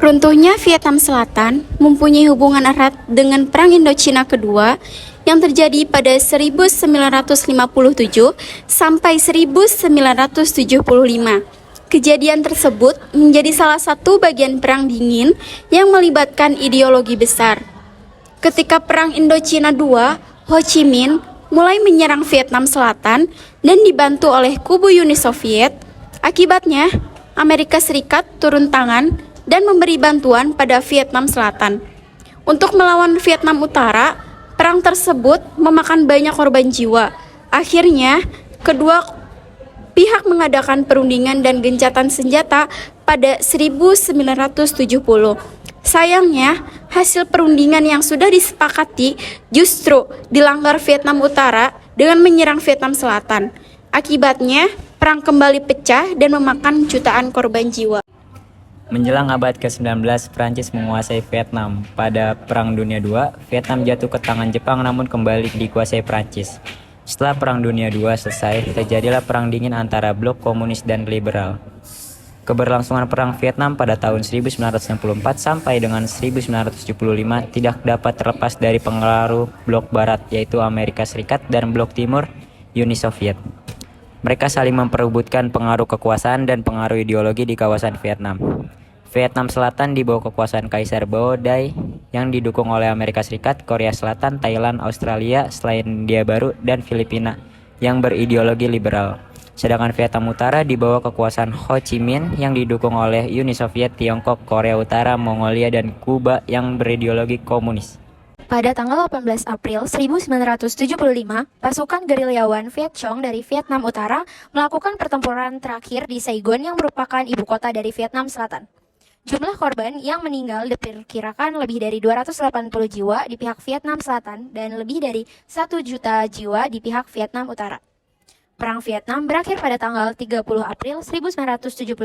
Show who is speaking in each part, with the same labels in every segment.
Speaker 1: Runtuhnya Vietnam Selatan mempunyai hubungan erat dengan Perang Indochina Kedua yang terjadi pada 1957 sampai 1975. Kejadian tersebut menjadi salah satu bagian Perang Dingin yang melibatkan ideologi besar. Ketika Perang Indochina II, Ho Chi Minh mulai menyerang Vietnam Selatan dan dibantu oleh kubu Uni Soviet. Akibatnya, Amerika Serikat turun tangan dan memberi bantuan pada Vietnam Selatan. Untuk melawan Vietnam Utara, perang tersebut memakan banyak korban jiwa. Akhirnya, kedua pihak mengadakan perundingan dan gencatan senjata pada 1970. Sayangnya, hasil perundingan yang sudah disepakati justru dilanggar Vietnam Utara dengan menyerang Vietnam Selatan. Akibatnya, perang kembali pecah dan memakan jutaan korban jiwa.
Speaker 2: Menjelang abad ke-19, Prancis menguasai Vietnam. Pada Perang Dunia II, Vietnam jatuh ke tangan Jepang namun kembali dikuasai Prancis. Setelah Perang Dunia II selesai, terjadilah Perang Dingin antara blok komunis dan liberal. Keberlangsungan Perang Vietnam pada tahun 1964 sampai dengan 1975 tidak dapat terlepas dari pengaruh blok barat, yaitu Amerika Serikat, dan blok timur, Uni Soviet. Mereka saling memperebutkan pengaruh kekuasaan dan pengaruh ideologi di kawasan Vietnam. Vietnam Selatan di bawah kekuasaan Kaisar Bao Dai yang didukung oleh Amerika Serikat, Korea Selatan, Thailand, Australia, Selandia Baru, dan Filipina yang berideologi liberal. Sedangkan Vietnam Utara di bawah kekuasaan Ho Chi Minh yang didukung oleh Uni Soviet, Tiongkok, Korea Utara, Mongolia, dan Kuba yang berideologi komunis.
Speaker 3: Pada tanggal 18 April 1975, pasukan gerilyawan Viet Cong dari Vietnam Utara melakukan pertempuran terakhir di Saigon yang merupakan ibu kota dari Vietnam Selatan. Jumlah korban yang meninggal diperkirakan lebih dari 280 jiwa di pihak Vietnam Selatan dan lebih dari 1 juta jiwa di pihak Vietnam Utara. Perang Vietnam berakhir pada tanggal 30 April 1975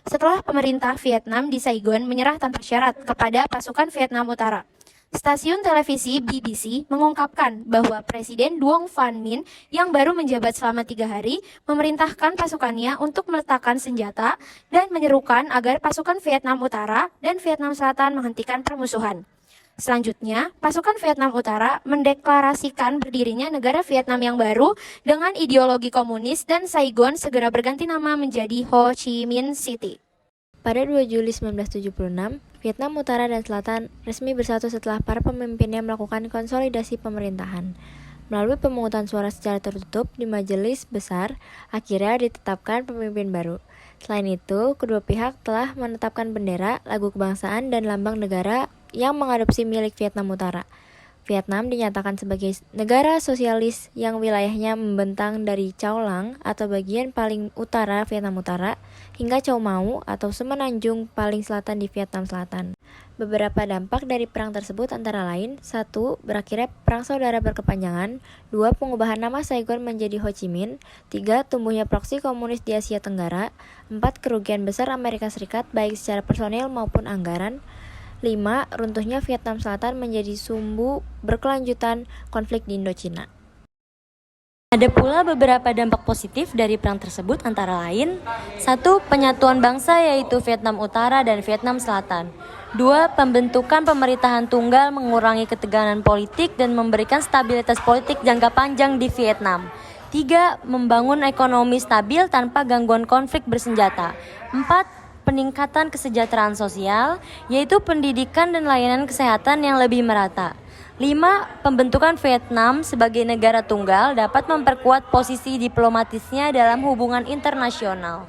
Speaker 3: setelah pemerintah Vietnam di Saigon menyerah tanpa syarat kepada pasukan Vietnam Utara. Stasiun televisi BBC mengungkapkan bahwa Presiden Duong Van Minh yang baru menjabat selama 3 hari memerintahkan pasukannya untuk meletakkan senjata dan menyerukan agar pasukan Vietnam Utara dan Vietnam Selatan menghentikan permusuhan. Selanjutnya, pasukan Vietnam Utara mendeklarasikan berdirinya negara Vietnam yang baru dengan ideologi komunis dan Saigon segera berganti nama menjadi Ho Chi Minh City.
Speaker 4: Pada 2 Juli 1976, Vietnam Utara dan Selatan resmi bersatu setelah para pemimpinnya melakukan konsolidasi pemerintahan. Melalui pemungutan suara secara tertutup di Majelis Besar, akhirnya ditetapkan pemimpin baru. Selain itu, kedua pihak telah menetapkan bendera, lagu kebangsaan, dan lambang negara yang mengadopsi milik Vietnam Utara. Vietnam dinyatakan sebagai negara sosialis yang wilayahnya membentang dari Cao Lang atau bagian paling utara Vietnam Utara hingga Cao Mau atau semenanjung paling selatan di Vietnam Selatan. Beberapa dampak dari perang tersebut antara lain: 1. Berakhirnya perang saudara berkepanjangan. 2. Pengubahan nama Saigon menjadi Ho Chi Minh. 3. Tumbuhnya proksi komunis di Asia Tenggara. 4. Kerugian besar Amerika Serikat baik secara personil maupun anggaran. 5. Runtuhnya Vietnam Selatan menjadi sumbu berkelanjutan konflik di Indochina.
Speaker 5: Ada pula beberapa dampak positif dari perang tersebut antara lain: 1. Penyatuan bangsa yaitu Vietnam Utara dan Vietnam Selatan. 2. Pembentukan pemerintahan tunggal mengurangi ketegangan politik dan memberikan stabilitas politik jangka panjang di Vietnam. 3. Membangun ekonomi stabil tanpa gangguan konflik bersenjata. 4. Peningkatan kesejahteraan sosial, yaitu pendidikan dan layanan kesehatan yang lebih merata. 5. Pembentukan Vietnam sebagai negara tunggal dapat memperkuat posisi diplomatisnya dalam hubungan internasional.